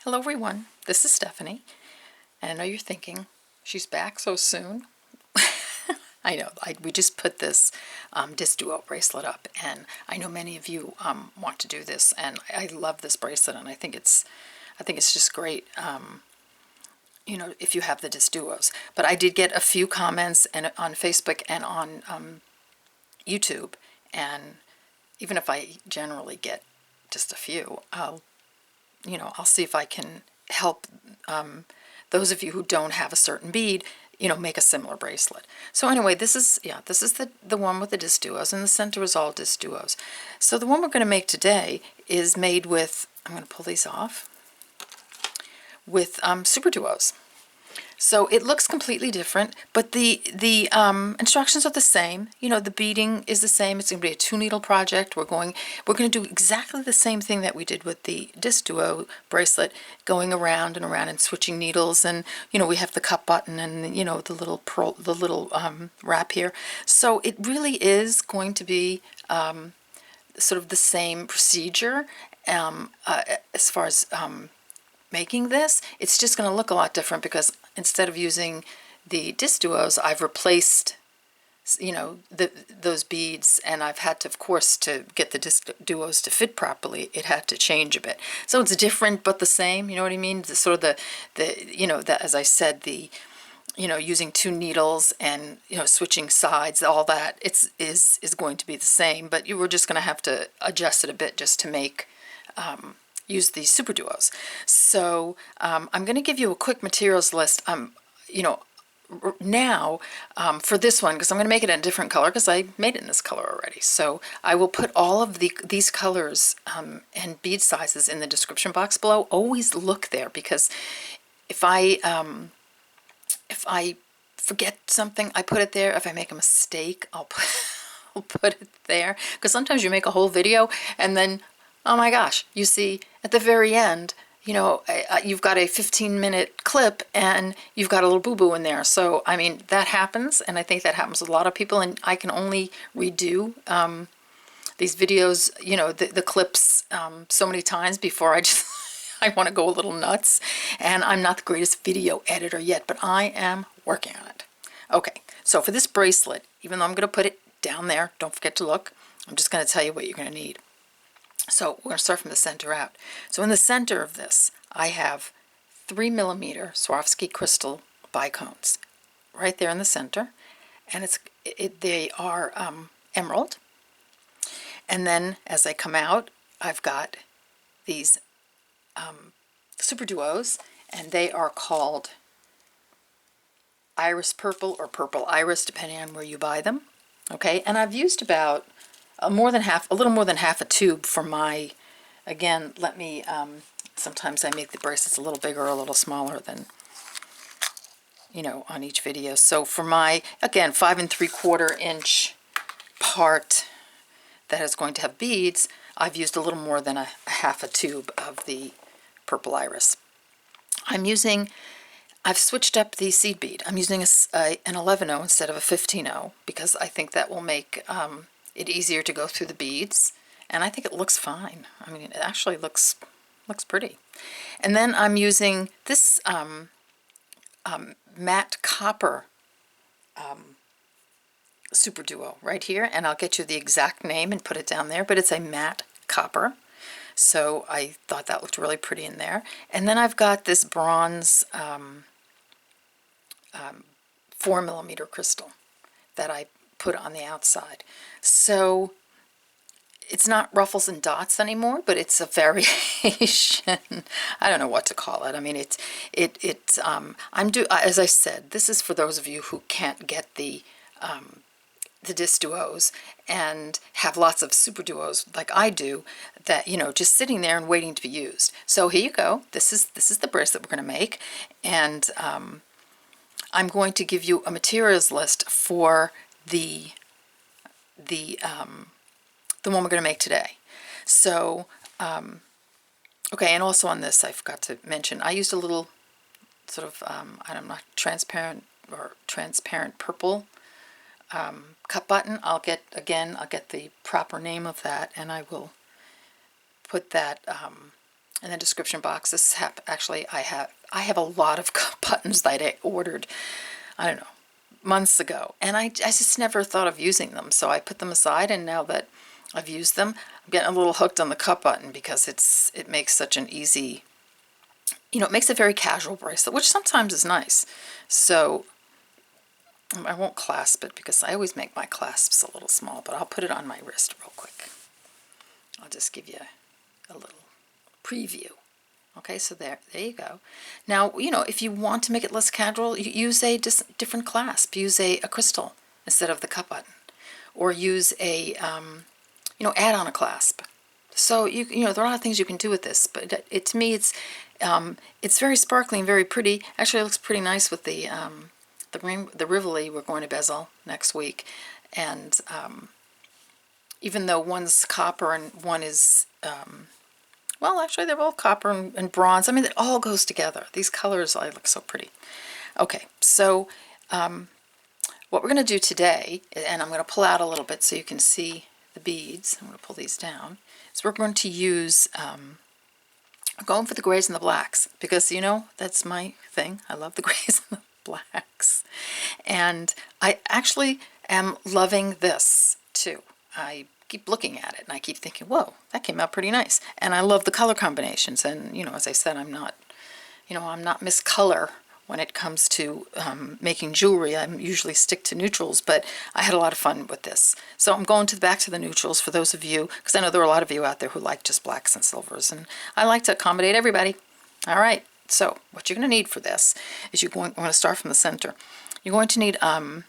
Hello everyone, this is Stephanie, and I know you're thinking, she's back so soon. I know, we just put this disc duo bracelet up, and I know many of you want to do this, and I love this bracelet, and I think it's just great, you know, if you have the disc duos. But I did get a few comments and on Facebook and on YouTube, and even if I generally get just a few, I'll see if I can help those of you who don't have a certain bead, make a similar bracelet. So anyway, this is the one with the disc duos, and the center is all disc duos. So the one we're going to make today is made with, I'm going to pull these off, with super duos. So it looks completely different, but the instructions are the same. The beading is the same. It's going to be a 2-needle project. We're going to do exactly the same thing that we did with the disc duo bracelet, going around and around and switching needles. And we have the cup button and the little wrap here. So it really is going to be sort of the same procedure as far as making this. It's just going to look a lot different because instead of using the disc duos, I've replaced those beads, and I've had to, of course, to get the disc duos to fit properly, it had to change a bit. So it's different but the same, you know what I mean? The sort of as I said, using 2 needles and switching sides, all that is going to be the same, but you were just going to have to adjust it a bit just to make use these super duos. So I'm going to give you a quick materials list now for this one, because I'm going to make it in a different color because I made it in this color already. So I will put all of these colors and bead sizes in the description box below. Always look there, because if I forget something, I put it there. If I make a mistake, I'll put it there, because sometimes you make a whole video and then, oh my gosh, you see at the very end, you've got a 15-minute clip and you've got a little boo-boo in there. So, I mean, that happens, and I think that happens with a lot of people, and I can only redo these videos, the clips so many times before I want to go a little nuts. And I'm not the greatest video editor yet, but I am working on it. Okay, so for this bracelet, even though I'm going to put it down there, don't forget to look, I'm just going to tell you what you're going to need. So we're going to start from the center out. So in the center of this, I have 3mm Swarovski crystal bicones right there in the center, and they are emerald. And then as I come out, I've got these super duos, and they are called iris purple or purple iris, depending on where you buy them. Okay, and I've used about a little more than half a tube for my, again, sometimes I make the bracelets a little bigger or a little smaller than, on each video. So for my, again, 5 3/4 inch part that is going to have beads, I've used a little more than a half a tube of the purple iris. I've switched up the seed bead. I'm using an 11/0 instead of a 15/0 because I think that will make it easier to go through the beads, and I think it looks fine. I mean, it actually looks pretty. And then I'm using this matte copper super duo right here, and I'll get you the exact name and put it down there, but it's a matte copper. So I thought that looked really pretty in there. And then I've got this bronze 4mm crystal that I put on the outside. So it's not ruffles and dots anymore, but it's a variation. I don't know what to call it. I mean, as I said, this is for those of you who can't get the disc duos and have lots of super duos like I do, that just sitting there and waiting to be used. So here you go. This is the bracelet we're going to make, and I'm going to give you a materials list for the one we're going to make today. So okay, and also on this I forgot to mention, I used a little sort of I don't know, transparent purple cup button. I'll get the proper name of that, and I will put that in the description box. This actually, I have a lot of buttons that I ordered, I don't know, months ago, and I just never thought of using them, so I put them aside, and now that I've used them, I'm getting a little hooked on the cup button because it makes such an easy, it makes a very casual bracelet, which sometimes is nice. So I won't clasp it because I always make my clasps a little small, but I'll put it on my wrist real quick. I'll just give you a little preview. Okay, so there you go. Now, if you want to make it less casual, you use a different clasp. Use a crystal instead of the cup button, or use a add on a clasp. So there are a lot of things you can do with this, but to me it's very sparkly and very pretty. Actually, it looks pretty nice with the Rivoli we're going to bezel next week, and even though one's copper and one is well, actually, they're both copper and bronze. I mean, it all goes together. These colors, look so pretty. Okay, so what we're going to do today, and I'm going to pull out a little bit so you can see the beads. I'm going to pull these down. So we're going to use, I'm going for the grays and the blacks because, that's my thing. I love the grays and the blacks. And I actually am loving this, too. I keep looking at it and I keep thinking, whoa, that came out pretty nice. And I love the color combinations, and as I said, I'm not Miss Color when it comes to making jewelry. I usually stick to neutrals, but I had a lot of fun with this. So I'm going back to the neutrals for those of you, because I know there are a lot of you out there who like just blacks and silvers, and I like to accommodate everybody. All right, so what you're going to need for this is I'm going to start from the center. You're going to need a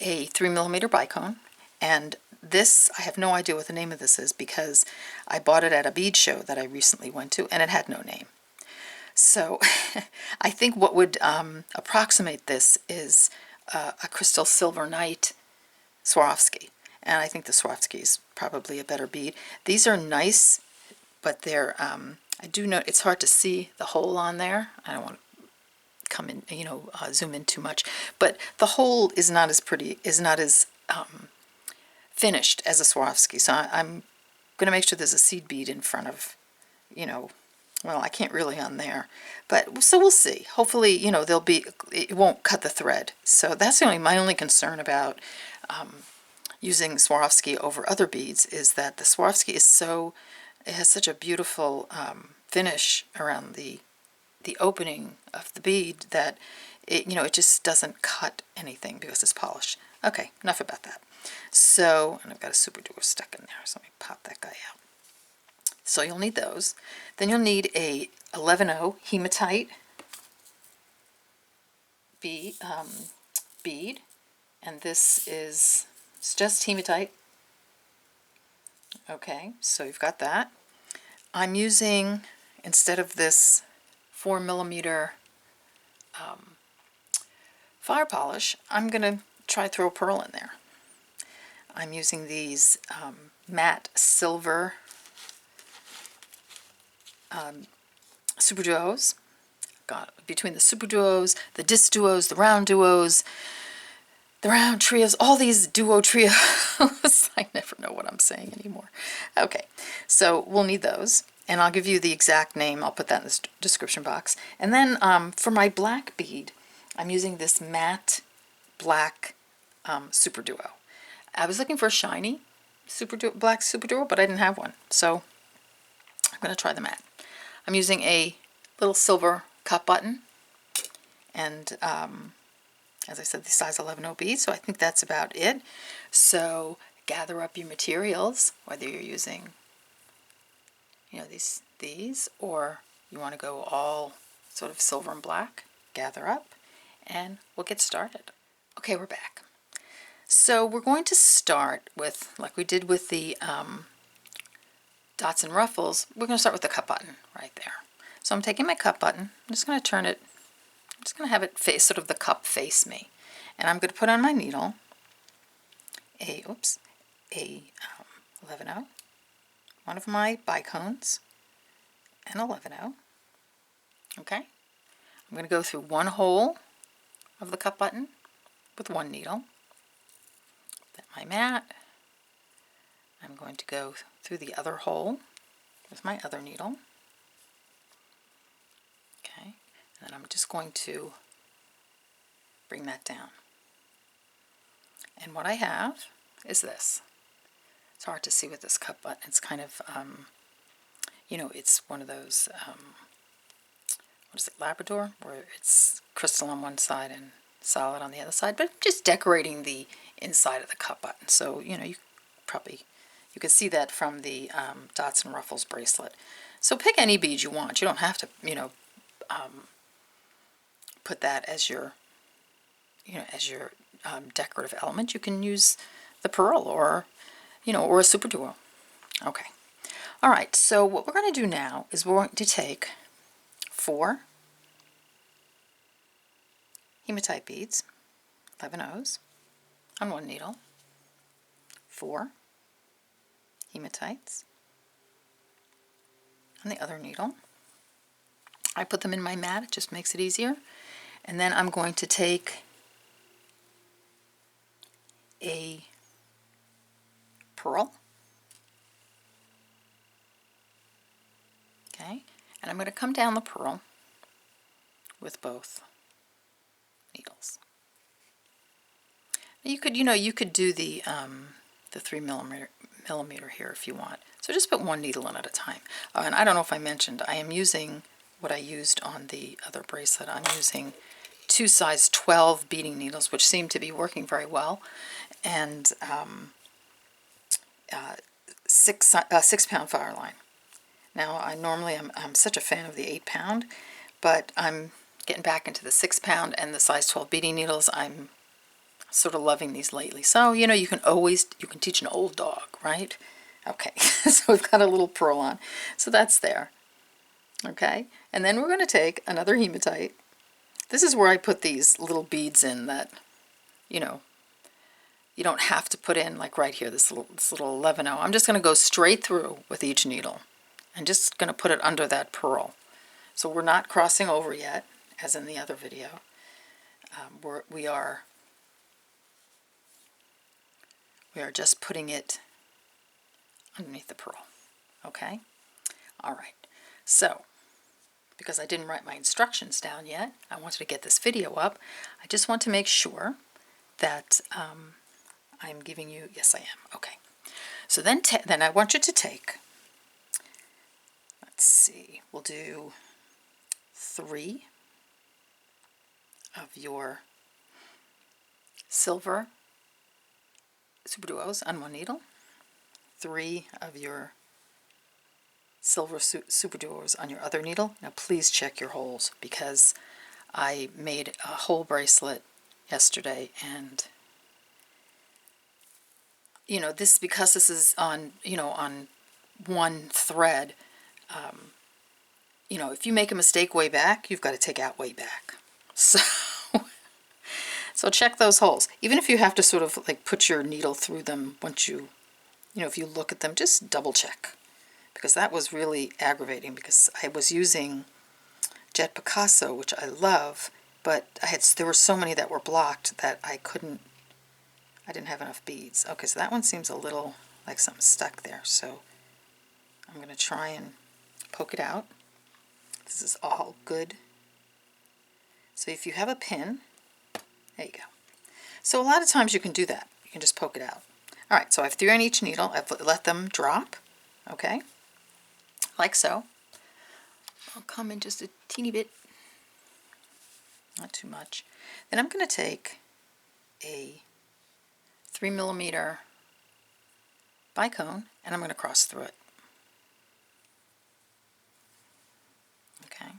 3mm bicone, and this, I have no idea what the name of this is because I bought it at a bead show that I recently went to, and it had no name. So I think what would approximate this is a crystal silver night Swarovski, and I think the Swarovski is probably a better bead. These are nice, but they're I do know it's hard to see the hole on there. I don't want to come in, zoom in too much, but the hole is not as pretty, finished as a Swarovski. So I'm going to make sure there's a seed bead in front of, well, I can't really on there, but so we'll see. Hopefully, it won't cut the thread. So that's my only concern about using Swarovski over other beads is that the Swarovski it has such a beautiful finish around the opening of the bead that it just doesn't cut anything because it's polished. Okay, enough about that. So, and I've got a SuperDuos stuck in there, so let me pop that guy out. So you'll need those. Then you'll need a 11-0 Hematite bead, and it's just Hematite. Okay, so you've got that. I'm using, instead of this 4mm fire polish, I'm going to try throw a pearl in there. I'm using these matte silver SuperDuos. Got between the SuperDuos, the disc duos, the round duos, the round trios, all these duo trios. I never know what I'm saying anymore. Okay, so we'll need those, and I'll give you the exact name. I'll put that in the description box. And then for my black bead, I'm using this matte black SuperDuo. I was looking for a shiny black SuperDuo, but I didn't have one, so I'm going to try the matte. I'm using a little silver cup button, and as I said, the size 11-0 bead, so I think that's about it. So gather up your materials, whether you're using these or you want to go all sort of silver and black. Gather up, and we'll get started. Okay, we're back. So we're going to start with, like we did with the dots and ruffles, we're going to start with the cup button right there. So I'm taking my cup button, I'm just going to turn it, I'm just going to have it face, sort of the cup face me. And I'm going to put on my needle a 11-0, one of my bicones, and 11-0. Okay, I'm going to go through one hole of the cup button with one needle. Then my mat. I'm going to go through the other hole with my other needle. And I'm just going to bring that down. And what I have is this. It's hard to see with this cup button. It's kind of, you know, it's one of those, what is it, Labrador, where it's crystal on one side and solid on the other side, but just decorating the inside of the cup button. So, you know, you can see that from the Dots and Ruffles bracelet. So pick any bead you want. You don't have to, you know, put that as your, you know, as your decorative element. You can use the pearl or, you know, or a SuperDuo. Okay. All right, so what we're going to do now is we're going to take 4 Hematite beads, 11 O's, on one needle, 4 Hematites on the other needle. I put them in my mat, it just makes it easier. And then I'm going to take a pearl, okay, and I'm going to come down the pearl with both needles. You could, you know, you could do the 3mm here if you want. So just put one needle in at a time. And I don't know if I mentioned, I am using what I used on the other bracelet. I'm using 2 size 12 beading needles, which seem to be working very well, and 6-pound fireline. Now, I'm such a fan of the 8-pound, but I'm getting back into the 6-pound and the size 12 beading needles. I'm sort of loving these lately. So, you know, you can teach an old dog, right? Okay, so we've got a little pearl on. So that's there. Okay, and then we're going to take another hematite. This is where I put these little beads in that, you know, you don't have to put in, like right here, this little 11 I'm just going to go straight through with each needle. I'm just going to put it under that pearl. So we're not crossing over yet, as in the other video. We are just putting it underneath the pearl. Okay? All right. So, because I didn't write my instructions down yet, I wanted to get this video up. I just want to make sure that I'm giving you, yes I am, okay. So then I want you to take, let's see, we'll do 3 of your silver SuperDuos on one needle, 3 of your silver SuperDuos on your other needle. Now please check your holes, because I made a whole bracelet yesterday, and you know, because this is on, you know, on one thread, you know, if you make a mistake way back, you've got to take out way back. So so check those holes. Even if you have to sort of like put your needle through them once you know, if you look at them, just double check. Because that was really aggravating, because I was using Jet Picasso, which I love, but there were so many that were blocked that I didn't have enough beads. Okay, so that one seems a little like something stuck there, so I'm going to try and poke it out. This is all good. So if you have a pin, there you go. So a lot of times you can do that. You can just poke it out. All right, so I have 3 on each needle. I've let them drop, okay, like so. I'll come in just a teeny bit, not too much. Then I'm going to take a 3mm bicone, and I'm going to cross through it. Okay.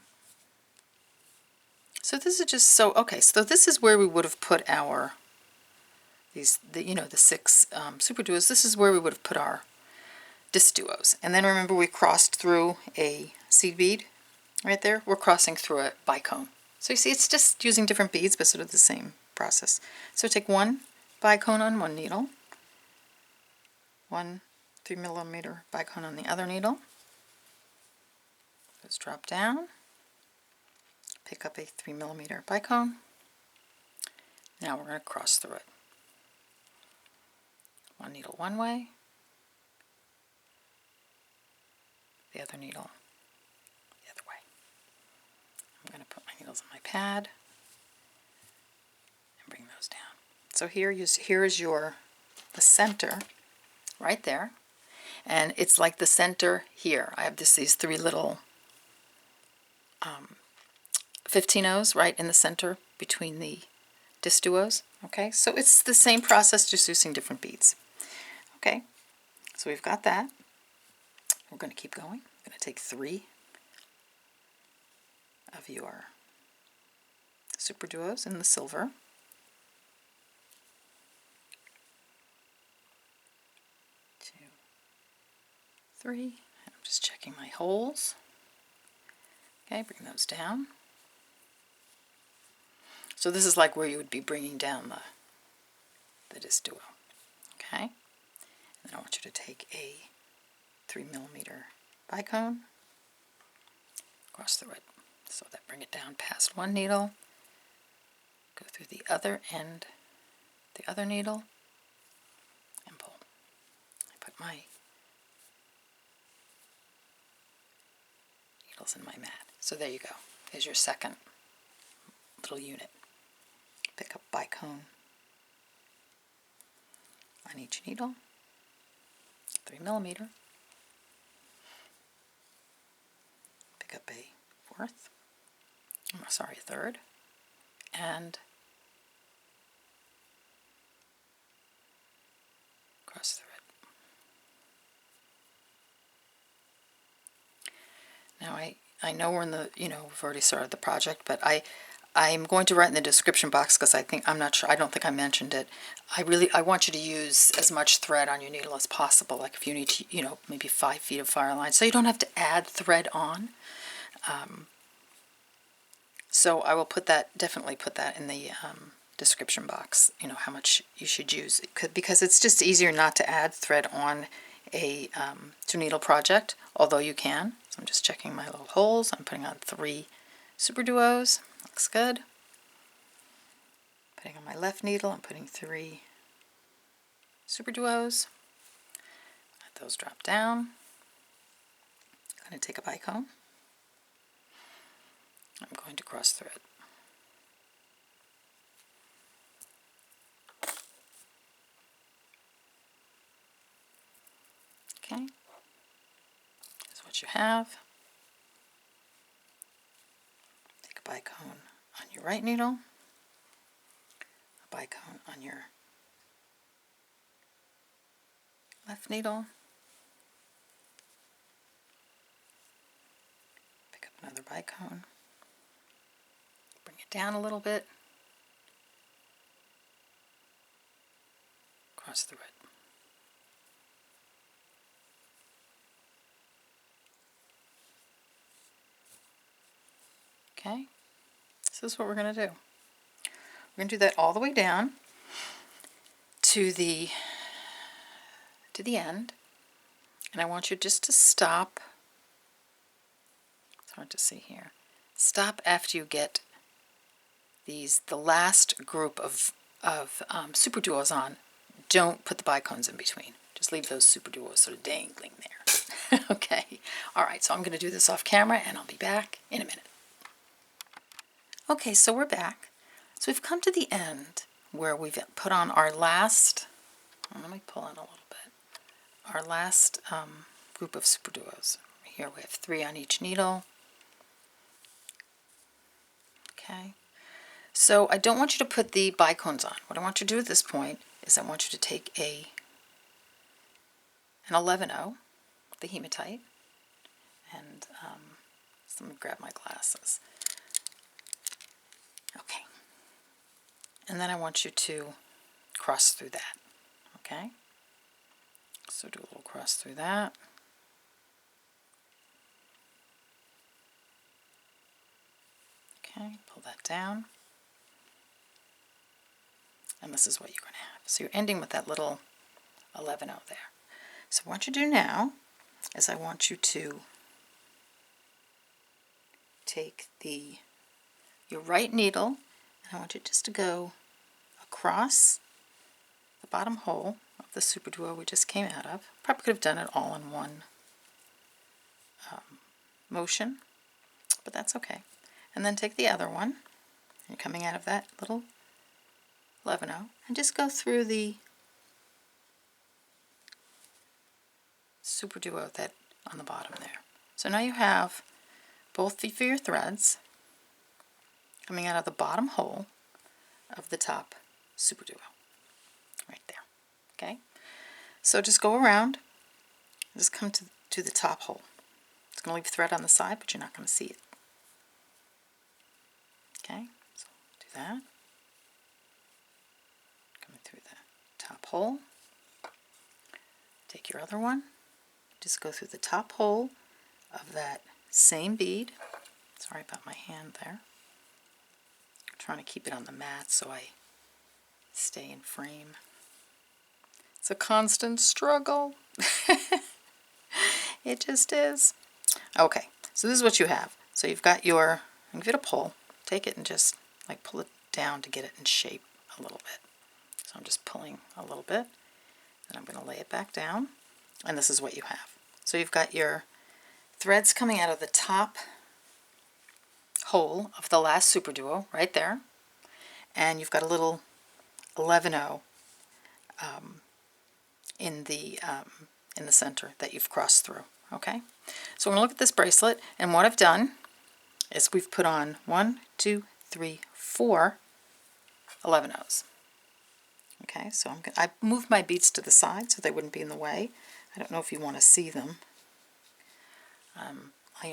So this is just so, okay, so this is where we would have put our, you know, the 6 SuperDuos. This is where we would have put our disc duos. And then remember, we crossed through a seed bead right there. We're crossing through a bicone. So you see, it's just using different beads, but sort of the same process. So take 1 bicone on one needle, 1 3mm bicone on the other needle. Let's drop down, pick up a 3mm bicone. Now we're going to cross through it. 1 needle one way, the other needle the other way. I'm going to put my needles tad, and bring those down. So here is the center right there, and it's like the center here. I have these three little 15-0s right in the center between the disc duos. Okay, so it's the same process, just using different beads. Okay, so we've got that. We're going to keep going. I'm going to take 3 of your SuperDuos in the silver. 2, 3. I'm just checking my holes. Okay, bring those down. So this is like where you would be bringing down the disc duo. Okay, and then I want you to take a 3mm bicone, cross through it. So that bring it down past one needle, go through the other end, the other needle, and pull. I put my needles in my mat. So there you go. There's your second little unit. Pick up bicone on each needle, 3mm. Pick up a third, and cross through it. Now I know we're in the, we've already started the project, but I'm going to write in the description box because I don't think I mentioned it. I want you to use as much thread on your needle as possible. Like if you need to, maybe 5 feet of fireline, so you don't have to add thread on. So I will definitely put that in the description box, how much you should use, because it's just easier not to add thread on a 2-needle project, although you can. So I'm just checking my little holes. I'm putting on 3 SuperDuos. Looks good. Putting on my left needle, I'm putting 3 SuperDuos. Let those drop down. I'm going to take a bicone. I'm going to cross through it. Okay, that's what you have. Take a bicone on your right needle, a bicone on your left needle, pick up another bicone, bring it down a little bit, cross through it. Okay, this is what we're going to do. We're going to do that all the way down to the end, and I want you just to stop. It's hard to see here. Stop after you get the last group of SuperDuos on. Don't put the bicones in between. Just leave those SuperDuos sort of dangling there. Okay. All right. So I'm going to do this off camera, and I'll be back in a minute. Okay, so we're back. So we've come to the end where we've put on our last, let me pull in a little bit, our last group of SuperDuos. Here we have 3 on each needle. Okay, so I don't want you to put the bicones on. What I want you to do at this point is I want you to take an 11-0, the Hematite, and so let me grab my glasses. Okay, and then I want you to cross through that, okay? So do a little cross through that. Okay, pull that down. And this is what you're going to have. So you're ending with that little 11-0 there. So what you do now is I want you to take your right needle, and I want you just to go across the bottom hole of the SuperDuo we just came out of. Probably could have done it all in one motion, but that's okay. And then take the other one, You're coming out of that little 11-0, and just go through the SuperDuo that on the bottom there. So now you have both of your threads coming out of the bottom hole of the top SuperDuo, right there. Okay, so just go around, just come to the top hole. It's going to leave thread on the side, but you're not going to see it. Okay, so do that. Coming through the top hole. Take your other one, just go through the top hole of that same bead. Sorry about my hand there. I'm trying to keep it on the mat so I stay in frame. It's a constant struggle. It just is. Okay, so this is what you have. So you've got your, give it a pull, take it and just like pull it down to get it in shape a little bit. So I'm just pulling a little bit, and I'm going to lay it back down, and this is what you have. So you've got your threads coming out of the top hole of the last SuperDuo right there, and you've got a little 11-0 in the center that you've crossed through. Okay, so we're going to look at this bracelet, and what I've done is we've put on 1, 2, 3, 4 11-0s. Okay, so I moved my beads to the side so they wouldn't be in the way. I don't know if you want to see them.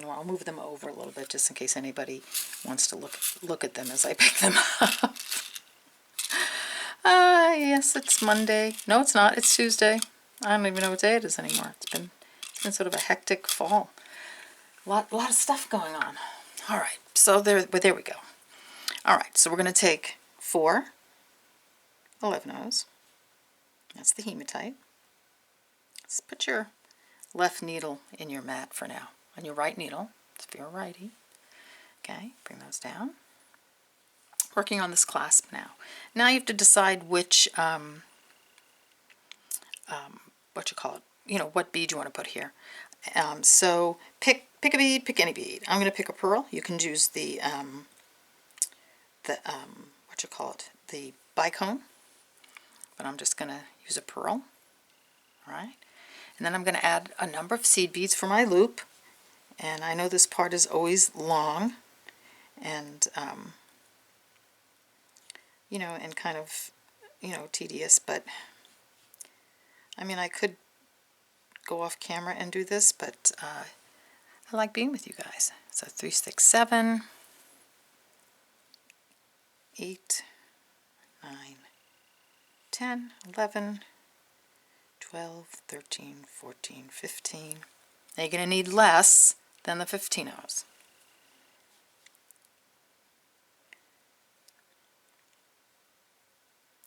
I'll move them over a little bit just in case anybody wants to look at them as I pick them up. Yes, it's Monday. No, it's not. It's Tuesday. I don't even know what day it is anymore. It's been sort of a hectic fall. A lot of stuff going on. All right, so there we go. All right, so we're going to take 4 11-0s. That's the hematite. Let's put your left needle in your mat for now, and your right needle, if you're a righty. Okay, bring those down. Working on this clasp now. Now you have to decide which, what bead you want to put here. So pick a bead, pick any bead. I'm going to pick a pearl. You can use the bicone, but I'm just going to use a pearl. All right, and then I'm going to add a number of seed beads for my loop, and I know this part is always long, and and kind of tedious, but I mean I could go off camera and do this, but I like being with you guys. So 3, 6, 7, 8, 9, 10, 11, 12, 13, 14, 15. Now you're going to need less than the 15-0s.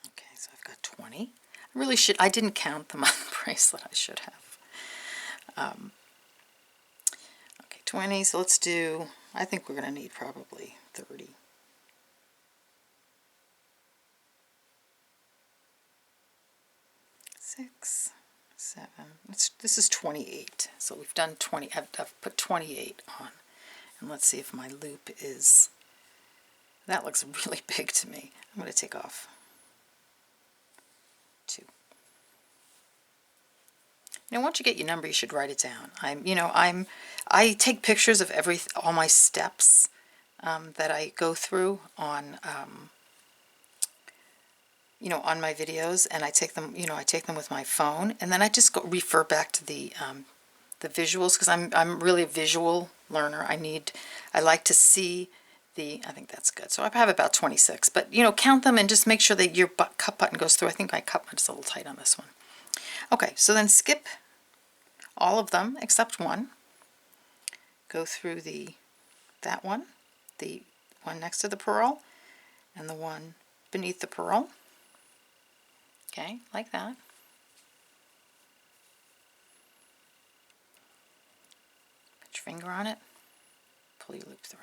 Okay, so I've got 20. I didn't count them on the bracelet. I should have. Okay, 20, so let's do, I think we're going to need probably 30. Six, 7. This is 28. So we've done 20. I've put 28 on, and let's see if my loop is. That looks really big to me. I'm going to take off 2. Once you get your number, you should write it down. I take pictures of all my steps that I go through on. On my videos, and I take them, I take them with my phone, and then I just refer back to the visuals, because I'm really a visual learner. I like to see I think that's good. So I have about 26, but count them and just make sure that your cup button goes through. I think my cup button's a little tight on this one. Okay, so then skip all of them except one. Go through that one, the one next to the pearl, and the one beneath the pearl. Okay, like that. Put your finger on it, pull your loop through.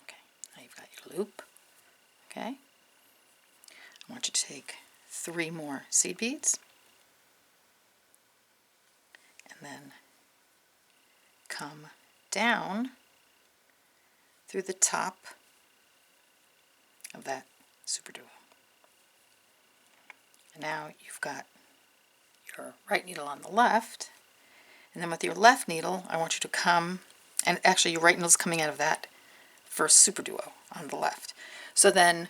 Okay, now you've got your loop. Okay, I want you to take 3 more seed beads, and then come down through the top of that SuperDuo. And now you've got your right needle on the left, and then with your left needle, I want you to come, and actually your right needle's coming out of that first SuperDuo on the left. So then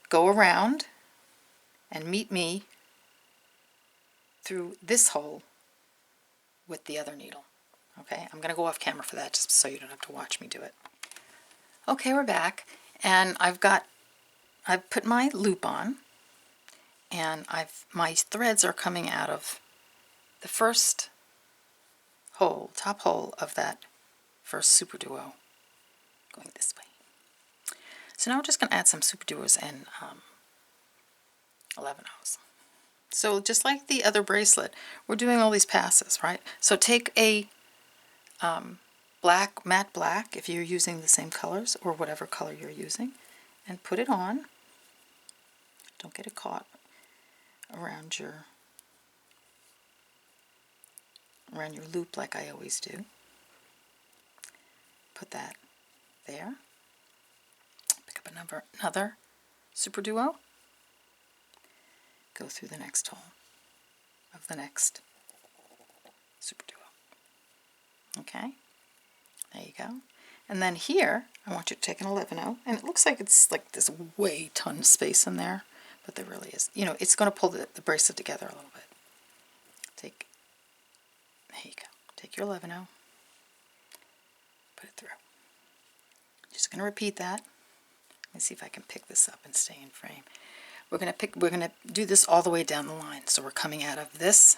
go around and meet me through this hole with the other needle. Okay, I'm going to go off camera for that just so you don't have to watch me do it. Okay, we're back, and I've put my loop on, and my threads are coming out of the first hole, top hole of that first SuperDuo, going this way. So now we're just going to add some SuperDuos and 11/0s. So just like the other bracelet, we're doing all these passes, right? So take a matte black, if you're using the same colors, or whatever color you're using, and put it on. Don't get it caught around your loop like I always do. Put that there. Pick up another SuperDuo. Go through the next hole of the next SuperDuo. Okay, there you go. And then here, I want you to take an 11/0, and it looks like it's like this way ton of space in there, but there really is. You know, it's going to pull the bracelet together a little bit. There you go. Take your 11/0, put it through. Just going to repeat that. Let me see if I can pick this up and stay in frame. We're going to do this all the way down the line. So we're coming out of this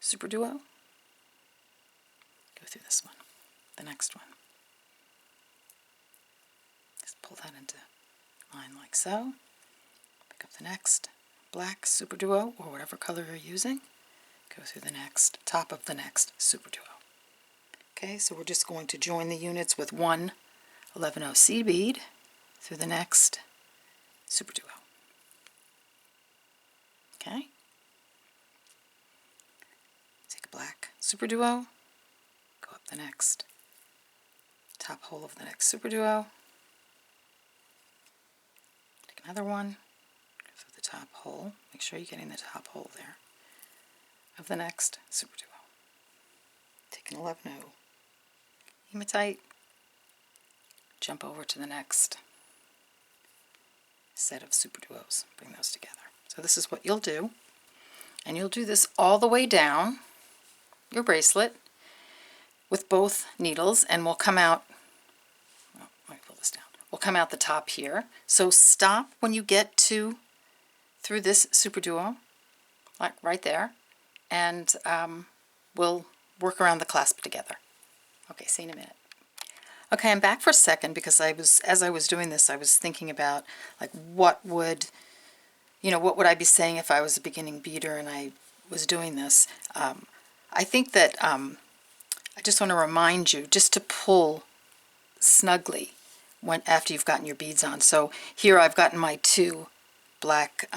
SuperDuo. Go through this one, the next one. Just pull that into line like so. Pick up the next black SuperDuo, or whatever color you're using. Go through the next, top of the next SuperDuo. Okay, so we're just going to join the units with one 11/0 seed bead through the next SuperDuo. Okay. Take a black SuperDuo, go up the next top hole of the next SuperDuo. Take another one, go through the top hole. Make sure you're getting the top hole there of the next SuperDuo. Take an 11/0 hematite, jump over to the next set of SuperDuos, bring those together. So this is what you'll do, and you'll do this all the way down your bracelet with both needles, and we'll come out, well, let me pull this down, we'll come out the top here. So stop when you get through this SuperDuo, like right there, and we'll work around the clasp together. Okay, see you in a minute. Okay, I'm back for a second because as I was doing this, I was thinking about like what would I be saying if I was a beginning beader and I was doing this. I think that I just want to remind you just to pull snugly after you've gotten your beads on. So here I've gotten my two black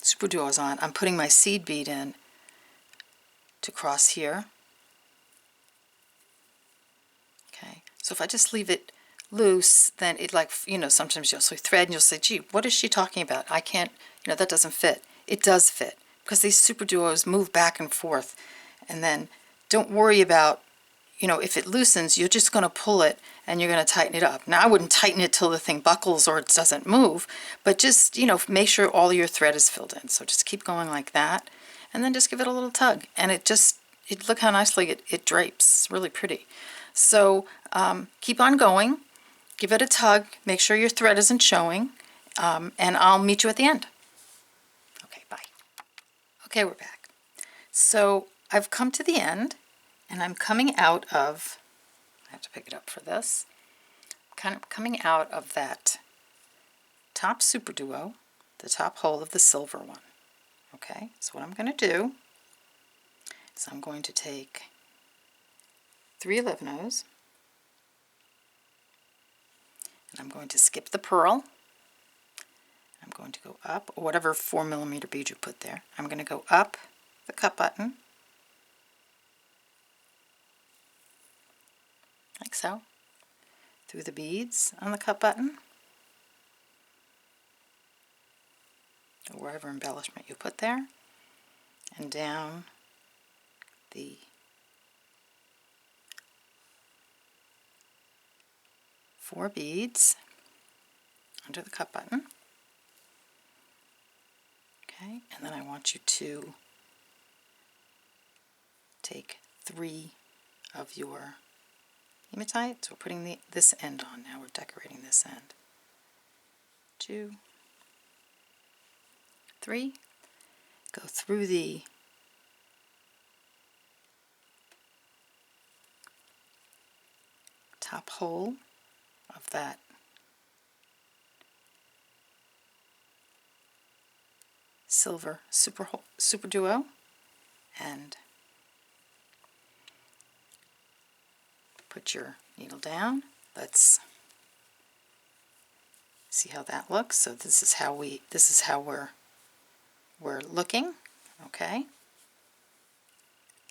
SuperDuos on. I'm putting my seed bead in to cross here. Okay, so if I just leave it loose, then it sometimes you'll see thread and you'll say, gee, what is she talking about? I can't, that doesn't fit. It does fit because these SuperDuos move back and forth. And then don't worry about, if it loosens, you're just going to pull it and you're going to tighten it up. Now I wouldn't tighten it till the thing buckles or it doesn't move, but just, make sure all your thread is filled in. So just keep going like that and then just give it a little tug. And look how nicely it drapes. It's really pretty. So keep on going, give it a tug, make sure your thread isn't showing, and I'll meet you at the end. Okay, bye. Okay, we're back. So I've come to the end, and I'm coming out of, I have to pick it up for this, kind of coming out of that top SuperDuo, the top hole of the silver one. Okay, so what I'm going to do is I'm going to take 3 11/0s, and I'm going to skip the pearl. I'm going to go up, or whatever 4mm bead you put there. I'm going to go up the cut button, like so, through the beads on the cut button, or wherever embellishment you put there, and down the four beads under the cup button. Okay, and then I want you to take 3 of your hematite. So we're putting this end on now. We're decorating this end. 2, 3. Go through the top hole of that silver super duo and put your needle down. Let's see how that looks. So this is how we're looking. Okay.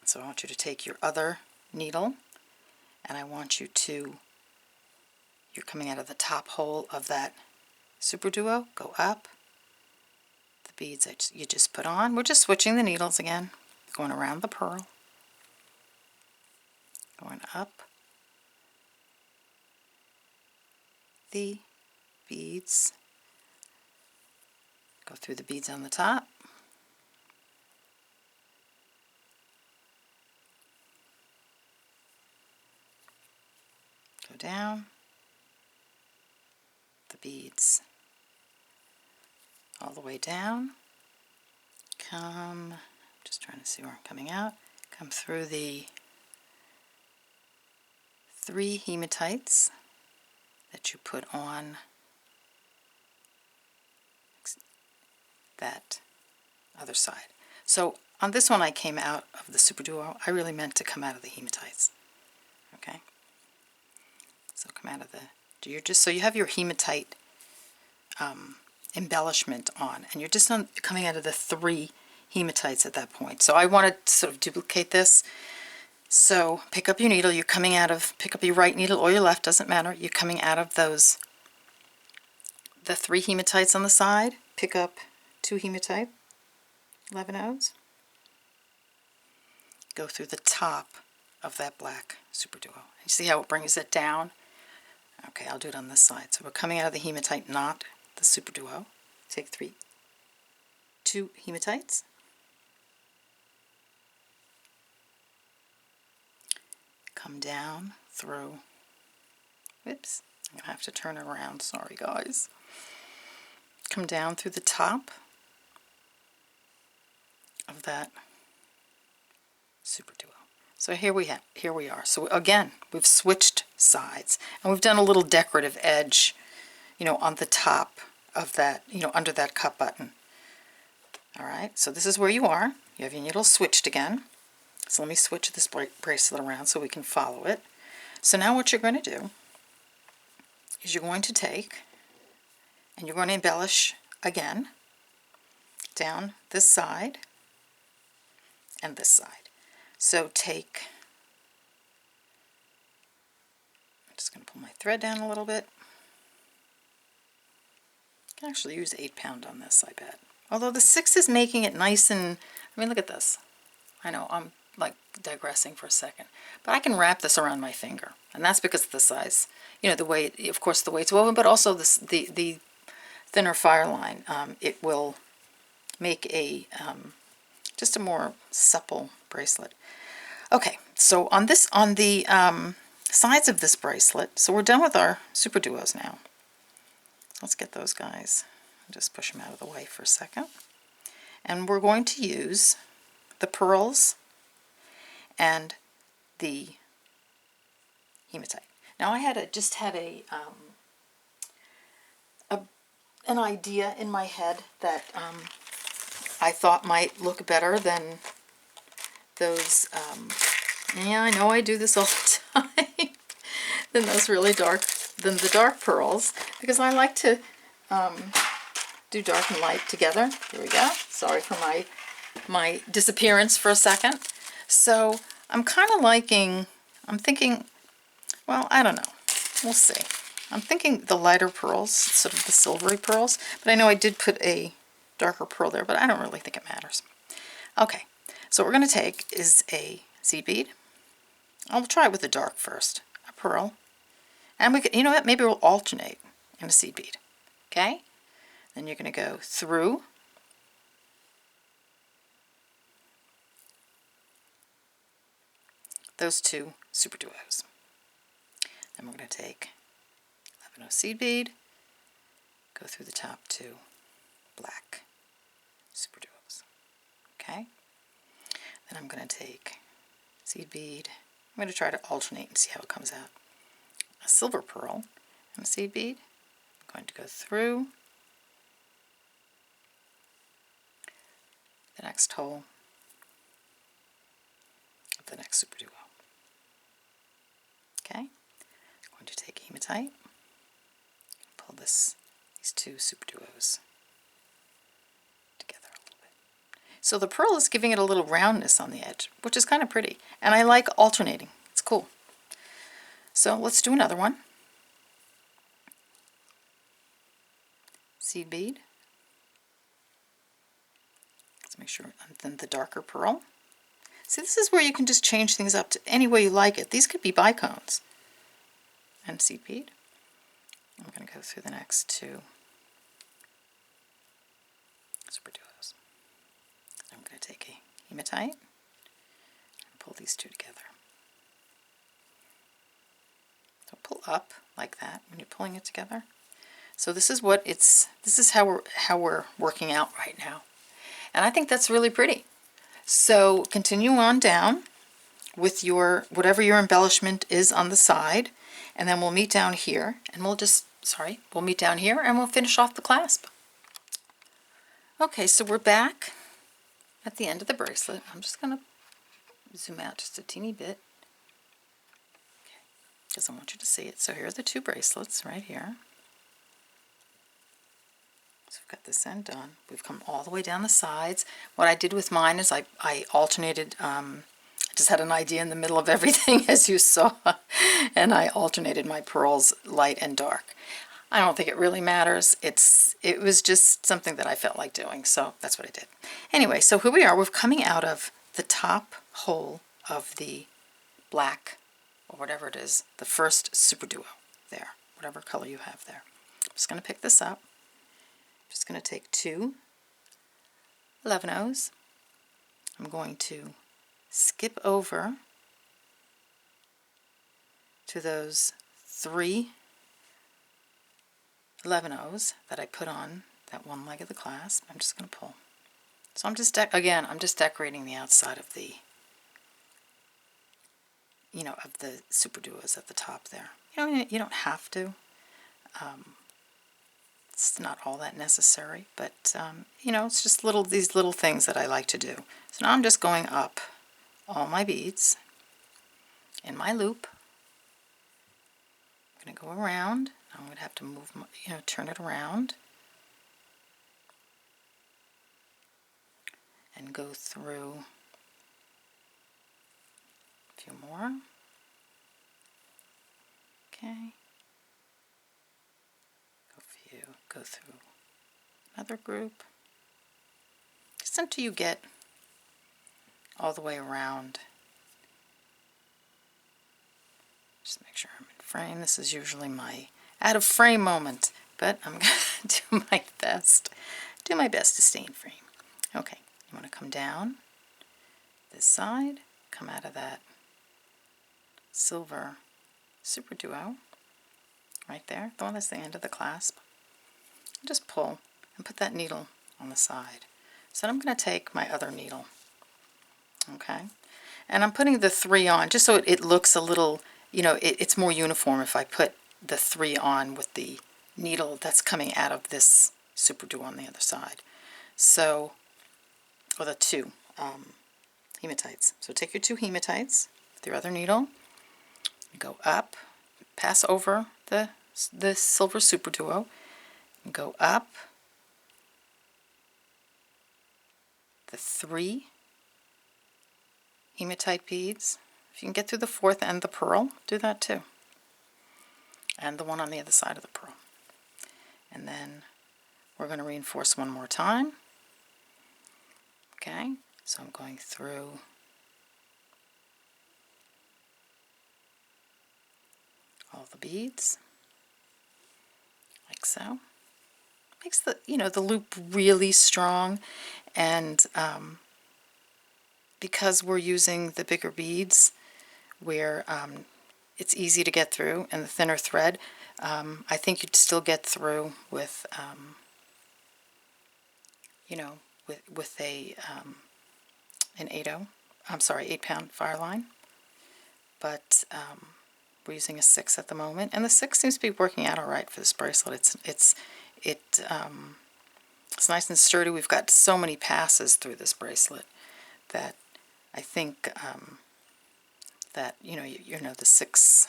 So I want you to take your other needle, and I want you to, you're coming out of the top hole of that super duo, go up. The beads that you just put on, we're just switching the needles again, going around the pearl, going up the beads, go through the beads on the top, go down the beads all the way down, come, just trying to see where I'm coming out, come through the 3 hematites that you put on that other side. So on this one I came out of the super duo. I really meant to come out of the hematites. Okay, so come out of the, you're just, so you have your hematite embellishment on, and you're just coming out of the 3 hematites at that point. So I want to sort of duplicate this. So pick up your needle, you're coming out of, pick up your right needle or your left, doesn't matter, you're coming out of those, the 3 hematites on the side, pick up 2 hematite 11-ohs, go through the top of that black super duo. You see how it brings it down? Okay, I'll do it on this side. So we're coming out of the hematite, not the super duo. Take 2 hematites, come down through, whoops, I'm going to have to turn it around, sorry guys. Come down through the top of that super duo. So here we are. So again, we've switched sides, and we've done a little decorative edge, you know, on the top of that, you know, under that cup button. All right, so this is where you are. You have your needle switched again. So let me switch this bracelet around so we can follow it. So now what you're going to do is you're going to take and you're going to embellish again down this side and this side. So take, I'm just going to pull my thread down a little bit. I can actually use 8-pound on this, I bet. Although the 6 is making it nice and, I mean, look at this. I know, I'm like digressing for a second, but I can wrap this around my finger, and that's because of the size, you know, the way, of course, the way it's woven, but also the thinner fire line. It will make a just a more supple bracelet. Okay, so on the sides of this bracelet, so we're done with our super duos now. Let's get those guys, just push them out of the way for a second, and we're going to use the pearls and the hematite. Now I had just had an idea in my head that I thought might look better than those, yeah, I know I do this all the time, than those really dark, than the dark pearls, because I like to do dark and light together. Here we go. Sorry for my disappearance for a second. So I'm kind of liking, I'm thinking, well, I don't know. We'll see. I'm thinking the lighter pearls, sort of the silvery pearls, but I know I did put a darker pearl there, but I don't really think it matters. Okay, so what we're going to take is a seed bead. I'll try it with the dark first. A pearl. And we could, you know what, maybe we'll alternate in a seed bead. Okay? Then you're going to go through those two SuperDuos. Then we're going to take 11 seed bead, go through the top two Black SuperDuos. Okay? Then I'm going to take seed bead. I'm going to try to alternate and see how it comes out. A silver pearl and a seed bead. I'm going to go through the next hole of the next SuperDuo. Okay, I'm going to take hematite and pull these two SuperDuos together a little bit. So the pearl is giving it a little roundness on the edge, which is kind of pretty, and I like alternating. It's cool. So let's do another one. Seed bead. Let's make sure, and then the darker pearl. See, this is where you can just change things up to any way you like it. These could be bicones. And seed bead. I'm going to go through the next two SuperDuos. I'm going to take a hematite and pull these two together. So pull up like that when you're pulling it together. So this is what it's. This is how we're working out right now, and I think that's really pretty. So continue on down with your whatever your embellishment is on the side, and then we'll meet down here, and we'll meet down here, and we'll finish off the clasp. Okay, so we're back at the end of the bracelet. I'm just going to zoom out just a teeny bit, because I want you to see it. So here are the two bracelets right here. So we've got this end done. We've come all the way down the sides. What I did with mine is I alternated, I just had an idea in the middle of everything, as you saw, and I alternated my pearls light and dark. I don't think it really matters. It was just something that I felt like doing, so that's what I did. Anyway, so here we are. We're coming out of the top hole of the black, or whatever it is, the first SuperDuo there, whatever color you have there. I'm just going to pick this up. I'm just going to take two 11-Os. I'm going to skip over to those three 11-Os that I put on that one leg of the clasp. I'm just going to pull. So I'm just, I'm just decorating the outside of the, of the SuperDuos at the top there. You don't have to. It's not all that necessary, but it's just these little things that I like to do. So now I'm just going up all my beads in my loop. I'm going to go around. I'm going to have to move, turn it around and go through a few more. Okay. Go through another group, just until you get all the way around. Just make sure I'm in frame. This is usually my out of frame moment, but I'm going to do my best. Do my best to stay in frame. Okay, you want to come down this side, come out of that silver SuperDuo right there, the one that's the end of the clasp. Just pull and put that needle on the side. So I'm going to take my other needle, okay, and I'm putting the 3 on just so it looks a little, it's more uniform if I put the 3 on with the needle that's coming out of this SuperDuo on the other side. So, or the 2 hematites. So take your 2 hematites with your other needle, go up, pass over the silver SuperDuo, go up the 3 hematite beads. If you can get through the 4th and the pearl, do that too. And the one on the other side of the pearl. And then we're going to reinforce one more time. Okay, so I'm going through all the beads, like so. Makes the, the loop really strong, and because we're using the bigger beads where it's easy to get through and the thinner thread, I think you'd still get through with, with a an 8-pound fireline, but we're using a 6 at the moment, and the 6 seems to be working out all right for this bracelet. It's nice and sturdy. We've got so many passes through this bracelet that I think that the 6-pound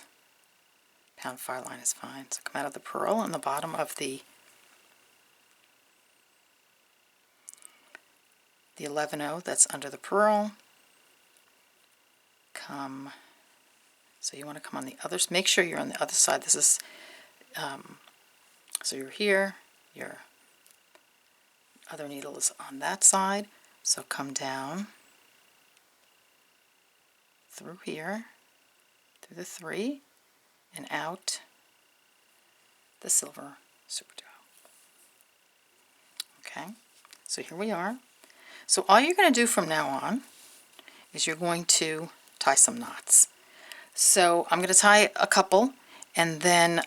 fireline is fine. So come out of the pearl on the bottom of the 11-0 that's under the pearl. So you want to come on the other, make sure you're on the other side. This is, so you're here, your other needle is on that side, so come down through here, through the 3, and out the silver SuperDuo. Okay, so here we are. So all you're going to do from now on is you're going to tie some knots. So I'm going to tie a couple, and then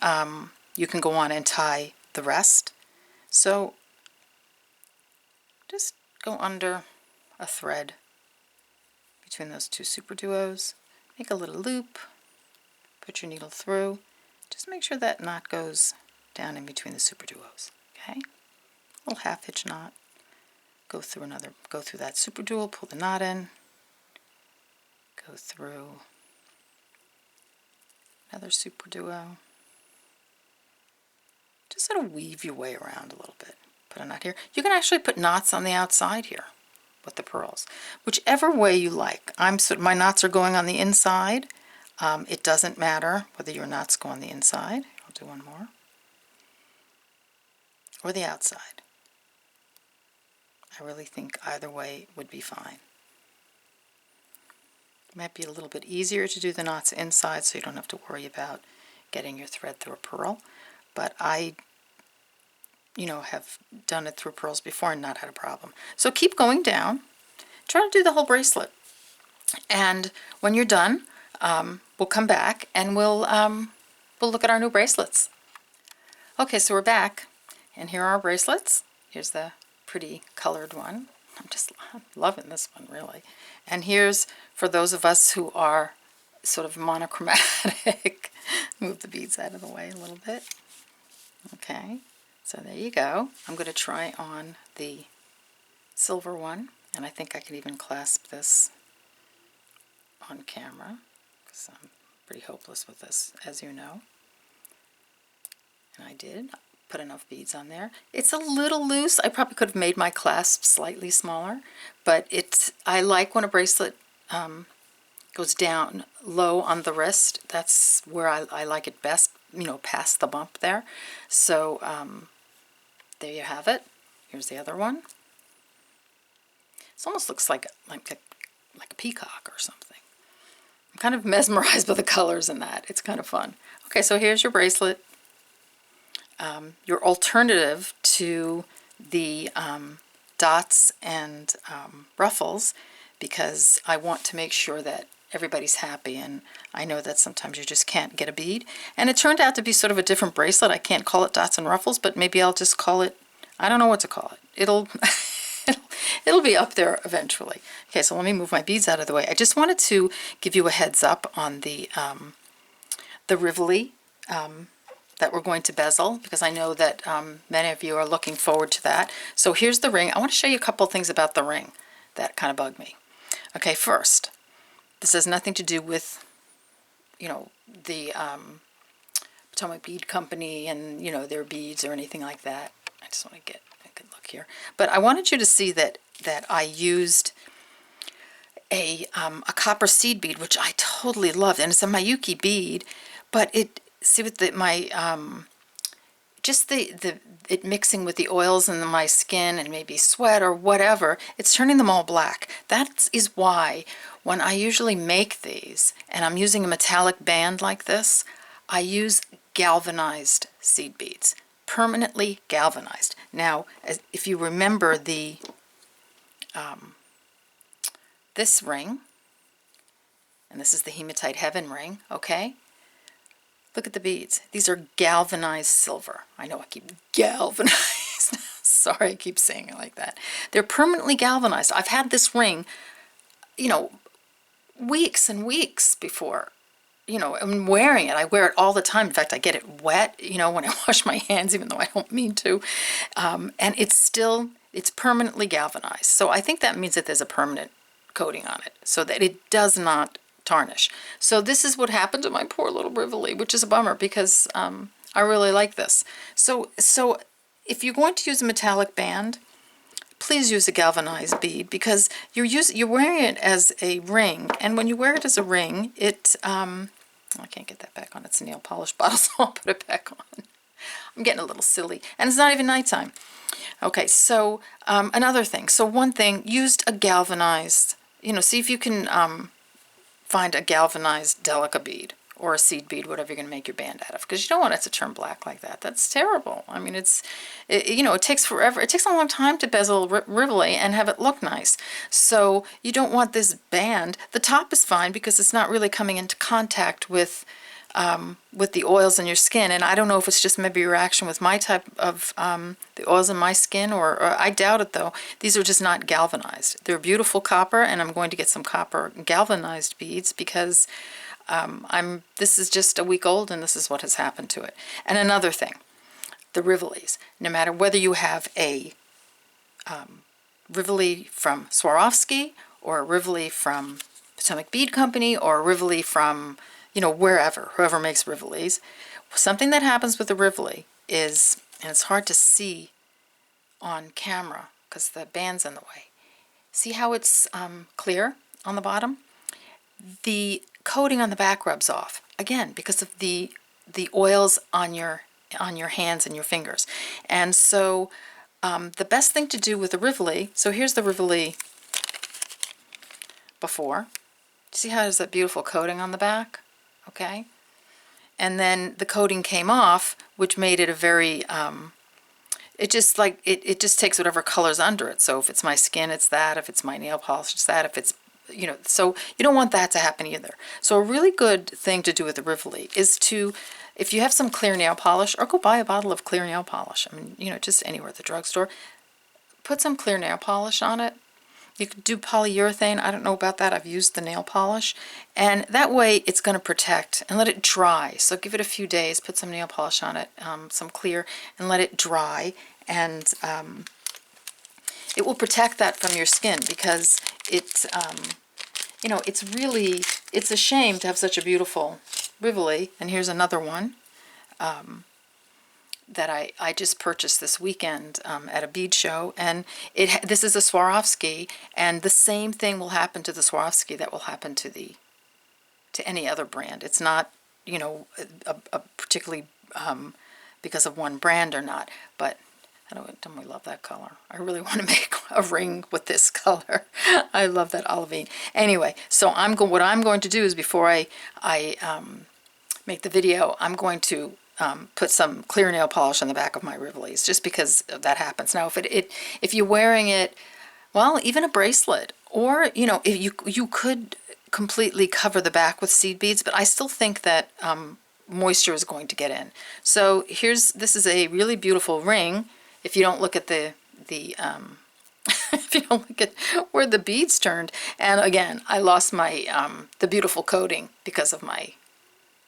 you can go on and tie the rest. So just go under a thread between those 2 SuperDuos, make a little loop, put your needle through, just make sure that knot goes down in between the SuperDuos. Okay, a little half hitch knot. Go through that SuperDuo, pull the knot in, go through another SuperDuo. Just sort of weave your way around a little bit. Put a knot here. You can actually put knots on the outside here with the pearls, whichever way you like. My knots are going on the inside. It doesn't matter whether your knots go on the inside. I'll do one more. Or the outside. I really think either way would be fine. It might be a little bit easier to do the knots inside so you don't have to worry about getting your thread through a pearl, but I have done it through pearls before and not had a problem. So keep going down. Try to do the whole bracelet, and when you're done, we'll come back and we'll look at our new bracelets. Okay, so we're back, and here are our bracelets. Here's the pretty colored one. I'm loving this one, really. And here's for those of us who are sort of monochromatic. Move the beads out of the way a little bit. Okay, so there you go. I'm going to try on the silver one, and I think I could even clasp this on camera, because I'm pretty hopeless with this, as you know. And I did put enough beads on there. It's a little loose. I probably could have made my clasp slightly smaller, but I like when a bracelet goes down low on the wrist. That's where I like it best, past the bump there. So there you have it. Here's the other one. It almost looks like a peacock or something. I'm kind of mesmerized by the colors in that. It's kind of fun. Okay, so here's your bracelet. Your alternative to the dots and ruffles, because I want to make sure that everybody's happy, and I know that sometimes you just can't get a bead. And it turned out to be sort of a different bracelet. I can't call it dots and ruffles, but maybe I'll just call it, I don't know what to call it. It'll be up there eventually. Okay, so let me move my beads out of the way. I just wanted to give you a heads up on the Rivoli that we're going to bezel, because I know that many of you are looking forward to that. So here's the ring. I want to show you a couple things about the ring that kind of bug me. Okay, first, this has nothing to do with, the Potomac Bead Company and, their beads or anything like that. I just want to get a good look here. But I wanted you to see that I used a copper seed bead, which I totally loved, and it's a Mayuki bead, but see with just it mixing with the oils in my skin and maybe sweat or whatever, it's turning them all black. That is why when I usually make these and I'm using a metallic band like this, I use galvanized seed beads, permanently galvanized. Now, if you remember this ring, and this is the Hematite Heaven ring, okay? Look at the beads. These are galvanized silver. I know I keep galvanized. Sorry, I keep saying it like that. They're permanently galvanized. I've had this ring, you know, weeks and weeks before, you know, I'm wearing it. I wear it all the time. In fact, I get it wet, you know, when I wash my hands, even though I don't mean to. And it's permanently galvanized. So I think that means that there's a permanent coating on it so that it does not tarnish. So this is what happened to my poor little Rivoli, which is a bummer because I really like this. So if you're going to use a metallic band, please use a galvanized bead because you're wearing it as a ring, and when you wear it as a ring, I can't get that back on. It's a nail polish bottle, so I'll put it back on. I'm getting a little silly, and it's not even nighttime. Okay, so another thing. So one thing, used a galvanized, you know, see if you can find a galvanized delica bead or a seed bead, whatever you're going to make your band out of, because you don't want it to turn black like that. That's terrible. I mean, you know, it takes forever. It takes a long time to bezel Rivoli and have it look nice. So you don't want this band. The top is fine because it's not really coming into contact with the oils in your skin. And I don't know if it's just maybe a reaction with my type of the oils in my skin, or I doubt it though. These are just not galvanized. They're beautiful copper, and I'm going to get some copper galvanized beads because this is just a week old and this is what has happened to it. And another thing, the Rivolis, no matter whether you have a Rivoli from Swarovski or a Rivoli from Potomac Bead Company or a Rivoli from, you know, whoever makes Rivolis, something that happens with the Rivoli is, and it's hard to see on camera because the band's in the way. See how it's clear on the bottom? The coating on the back rubs off again because of the oils on your hands and your fingers. And so the best thing to do with the Rivoli, so here's the Rivoli before. See how there's that beautiful coating on the back? Okay, and then the coating came off, which made it a very it just takes whatever color's under it. So if it's my skin, it's that. If it's my nail polish, it's that. If it's, you know, so you don't want that to happen either. So a really good thing to do with the Rivoli is to, if you have some clear nail polish, or go buy a bottle of clear nail polish. I mean, you know, just anywhere at the drugstore, put some clear nail polish on it. You could do polyurethane. I don't know about that. I've used the nail polish. And that way it's going to protect, and let it dry. So give it a few days, put some nail polish on it, some clear, and let it dry. And it will protect that from your skin because it's, you know, it's a shame to have such a beautiful Rivoli. And here's another one that I just purchased this weekend at a bead show, and this is a Swarovski, and the same thing will happen to the Swarovski that will happen to any other brand. It's not, you know, a particularly because of one brand or not, but don't we love that color? I really want to make a ring with this color. I love that olivine. Anyway, so what I'm going to do is before I make the video, I'm going to put some clear nail polish on the back of my Rivolis, just because that happens. Now, if you're wearing it, well, even a bracelet, or, you know, if you could completely cover the back with seed beads, but I still think that moisture is going to get in. So this is a really beautiful ring. If you don't look at the if you don't look at where the beads turned, and again, I lost my the beautiful coating because of my,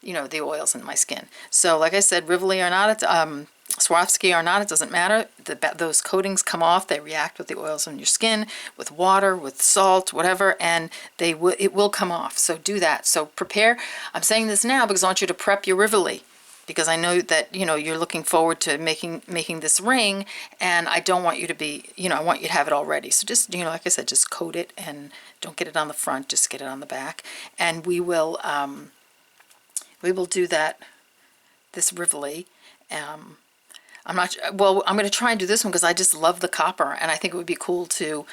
you know, the oils in my skin. So like I said, Rivoli or not, Swarovski or not, it doesn't matter. Those coatings come off, they react with the oils on your skin, with water, with salt, whatever, and it will come off. So do that. So prepare. I'm saying this now because I want you to prep your Rivoli, because I know that, you know, you're looking forward to making this ring, and I don't want you to be, you know, I want you to have it all ready. So just, you know, like I said, just coat it, and don't get it on the front, just get it on the back, and we will do that, this Rivoli. I'm not, well, I'm going to try and do this one because I just love the copper, and I think it would be cool to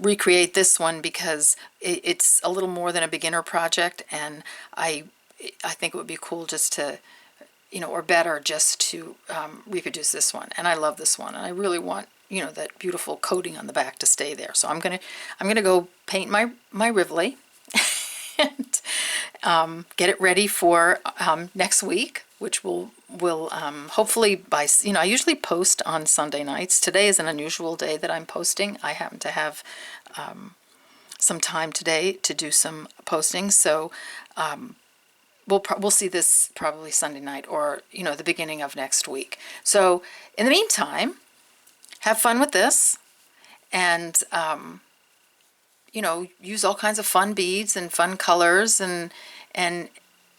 recreate this one because it's a little more than a beginner project, and I think it would be cool just to, you know, or better just to reproduce this one. And I love this one, and I really want, you know, that beautiful coating on the back to stay there. So I'm gonna go paint my Rivoli and get it ready for next week, which will hopefully by, you know, I usually post on Sunday nights. Today is an unusual day that I'm posting. I happen to have some time today to do some posting, so we'll see this probably Sunday night or, you know, the beginning of next week. So in the meantime, have fun with this, and you know, use all kinds of fun beads and fun colors, and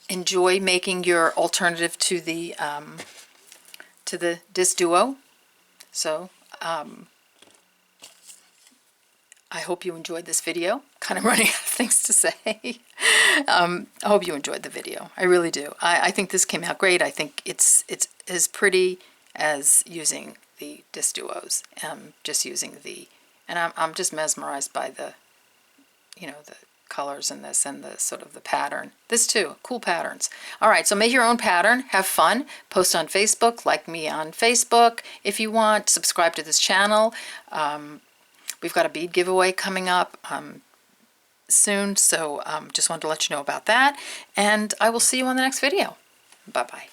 enjoy making your alternative to the disc duo. So I hope you enjoyed this video. Kind of running out of things to say. I hope you enjoyed the video. I really do. I think this came out great. I think it's as pretty as using the disc duos. Just using the, and I'm just mesmerized by the, you know, the colors in this and the sort of the pattern. This too, cool patterns. All right, so make your own pattern, have fun, post on Facebook, like me on Facebook if you want, subscribe to this channel. We've got a bead giveaway coming up soon, so just wanted to let you know about that, and I will see you on the next video. Bye-bye.